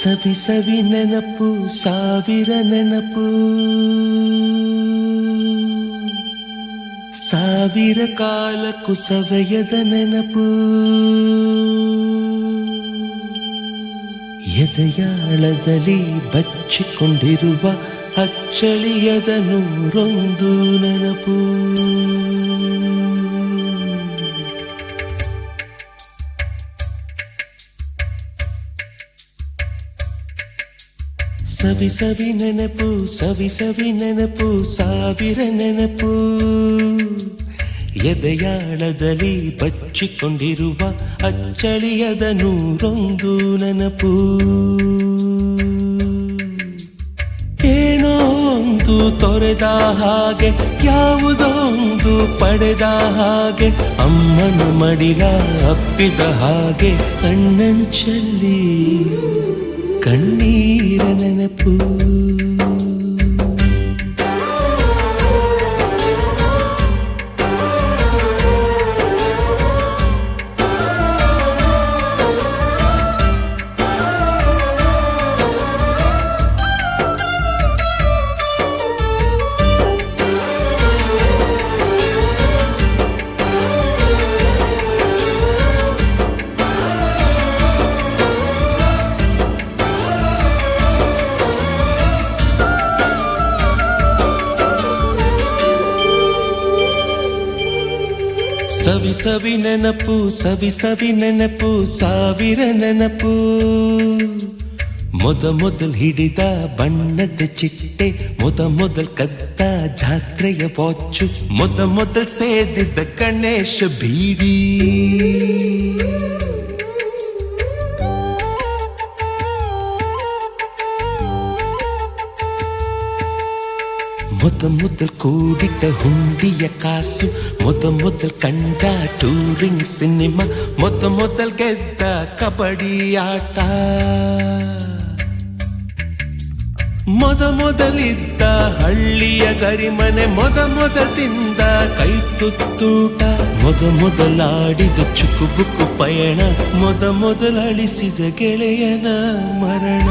ಸವಿ ಸವಿ ನೆನಪು ಸಾವಿರ ನೆನಪು ಸಾವಿರ ಕಾಲಕ್ಕೂ ಸವೆಯದ ನೆನಪು ಎದೆಯಾಳದಲ್ಲಿ ಬಚ್ಚಿಕೊಂಡಿರುವ ಅಚ್ಚಳಿಯದ ನೂರೊಂದು ನೆನಪು ಸವಿ ಸವಿ ನೆನಪು ಸವಿ ಸವಿ ನೆನಪು ಸಾವಿರ ನೆನಪು ಎದೆಯಾಳದಲ್ಲಿ ಬಚ್ಚಿಕೊಂಡಿರುವ ಅಚ್ಚಳಿಯದ ನೂರೊಂದು ನೆನಪು ಏನೋ ಒಂದು ತೊರೆದ ಹಾಗೆ ಯಾವುದೋ ಒಂದು ಪಡೆದ ಹಾಗೆ ಅಮ್ಮನ ಮಡಿಲ ಅಪ್ಪಿದ ಹಾಗೆ ಕಣ್ಣಂಚಲ್ಲಿ ಕಣ್ಣೀರ ನೆನಪು ಸವಿ ಸವಿ ನೆನಪು ಸವಿ ಸವಿ ನೆನಪು ಸಾವಿರ ನೆನಪು ಮೊದಲ್ ಹಿಡಿದ ಬಣ್ಣದ ಚಿಟ್ಟೆ ಮೊದಲ್ ಕದ್ದ ಜಾತ್ರೆಯ ವಾಚು ಮೊದಲ್ ಸೇದಿದ್ದ ಗಣೇಶ ಬೀಡಿ ಮೊದಲ್ ಕೂಡಿಟ್ಟ ಹುಂಡಿಯ ಕಾಸು ಮೊದಲ್ ಕಂಡ ಟೂರಿಂಗ್ ಸಿನಿಮಾ ಮೊದಲ್ ಗೆದ್ದ ಕಬಡ್ಡಿ ಆಟ ಮೊದಲಿದ್ದ ಹಳ್ಳಿಯ ಗರಿಮನೆ ಮೊದಲ್ ತಿಂದ ಕೈ ತುತ್ತೂಟ ಮೊದಲಾಡಿದ ಚುಕುಬುಕು ಪಯಣ ಮೊದಲಳಿಸಿದ ಗೆಳೆಯನ ಮರಣ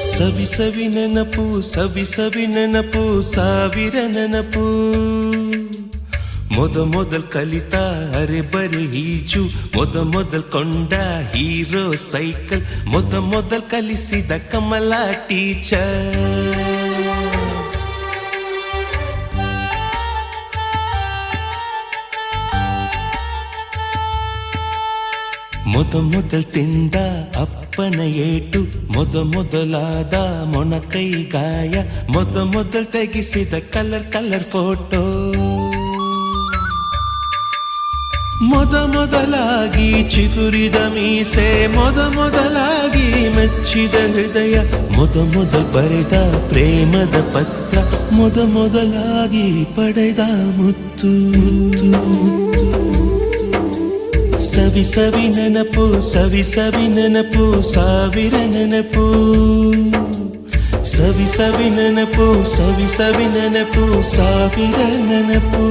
ಸವಿ ಸವಿ ನೆನಪು ಸವಿ ಸವಿ ನೆನಪು ಸಾವಿರ ನೆನಪು ಮೊದಲ್ ಕಲಿತ ಅರೆ ಬರೆ ಈಜು ಮೊದಲ್ ಕೊಂಡ ಹೀರೋ ಸೈಕಲ್ ಮೊದಲ್ ಕಲಿಸಿದ ಕಮಲ ಟೀಚರ್ ಮೊದಲ್ ತಿಂದ ಅಪ್ಪನ ಏಟು ಮೊದಲಾದ ಮೊಣಕೈ ಗಾಯ ಮೊದಲ್ ತೆಗೆಸಿದ ಕಲರ್ ಫೋಟೋ ಮೊದಲಾಗಿ ಚಿಗುರಿದ ಮೀಸೆ ಮೊದಲಾಗಿ ಮೆಚ್ಚಿದ ಹೃದಯ ಮೊದಲ್ ಬರೆದ ಪ್ರೇಮದ ಪತ್ರ ಮೊದಲಾಗಿ ಪಡೆದ ಮುತ್ತು ಸವಿ ಸವಿ ನೆನಪು ಸವಿ ಸವಿ ನೆನಪು ಸಾವಿರ ನೆನಪು ಸವಿ ಸವಿ ನೆನಪು ಸವಿ ಸವಿ ನೆನಪು ಸಾವಿರ ನೆನಪು